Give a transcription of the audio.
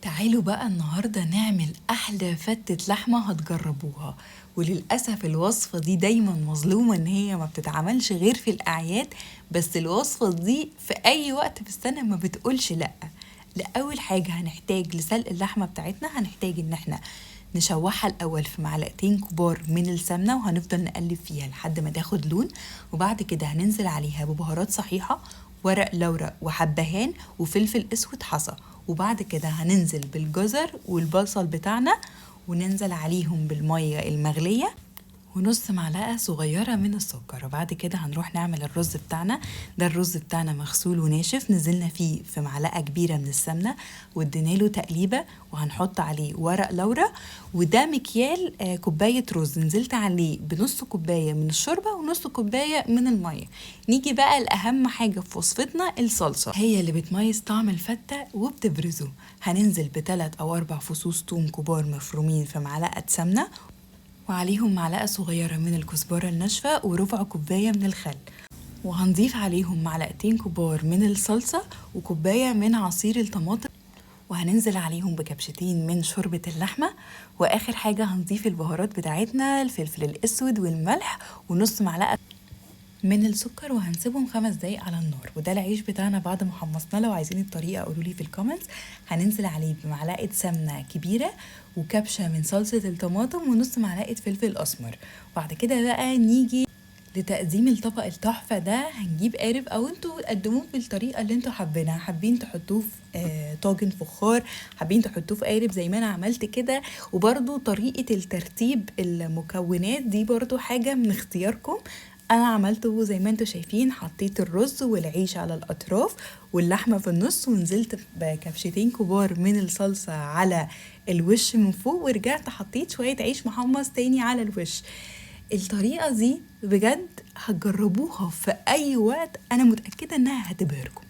تعالوا بقى النهاردة نعمل أحلى فتة لحمة هتجربوها. وللأسف الوصفة دي دايما مظلومة إن هي ما بتتعملش غير في الأعياد، بس الوصفة دي في أي وقت في السنة ما بتقولش لأ. لأول حاجة هنحتاج لسلق اللحمة بتاعتنا، هنحتاج إن احنا نشوحها الأول في معلقتين كبار من السمنة، وهنفضل نقلب فيها لحد ما تاخد لون. وبعد كده هننزل عليها ببهارات صحيحة، ورق لورا وحبهان وفلفل اسود حصى. وبعد كده هننزل بالجزر والبصل بتاعنا، وننزل عليهم بالمية المغلية ونص معلقة صغيرة من السكر. وبعد كده هنروح نعمل الرز بتاعنا. ده الرز بتاعنا مغسول وناشف، نزلنا فيه في معلقة كبيرة من السمنة وادينا له تقليبة، وهنحط عليه ورق لورا. وده مكيال كوباية رز، نزلت عليه بنص كوباية من الشوربة ونص كوباية من المية. نيجي بقى لأهم حاجة في وصفتنا، الصلصة هي اللي بتميز طعم الفتة وبتبرزه. هننزل ب3 أو 4 فصوص توم كبار مفرومين في معلقة سمنة، وعليهم معلقة صغيرة من الكزبرة الناشفة وربع كوباية من الخل. وهنضيف عليهم معلقتين كبار من الصلصة وكوباية من عصير الطماطم، وهننزل عليهم بكبشتين من شوربة اللحمة. وآخر حاجة هنضيف البهارات بتاعتنا، الفلفل الأسود والملح ونص معلقة من السكر، وهنسيبهم 5 دقايق على النار. وده العيش بتاعنا بعد ما حمصناه. لو عايزين الطريقه قولولي في الكومنتس. هننزل عليه بمعلقه سمنه كبيره وكبشه من صلصه الطماطم ونص معلقه فلفل اسمر. وبعد كده بقى نيجي لتقديم الطبق التحفه ده. هنجيب قارب، او انتوا تقدموه بالطريقه اللي انتوا حابينها، حابين تحطوه في طاجن فخار، حابين تحطوه في قارب زي ما انا عملت كده. وبرضو طريقه الترتيب المكونات دي برضو حاجه من اختياركم. انا عملته زي ما انتوا شايفين، حطيت الرز والعيش على الاطراف واللحمه في النص، ونزلت بكبشتين كبار من الصلصه على الوش من فوق، ورجعت حطيت شويه عيش محمص تاني على الوش. الطريقه دي بجد هتجربوها في اي وقت، انا متاكده انها هتبهركم.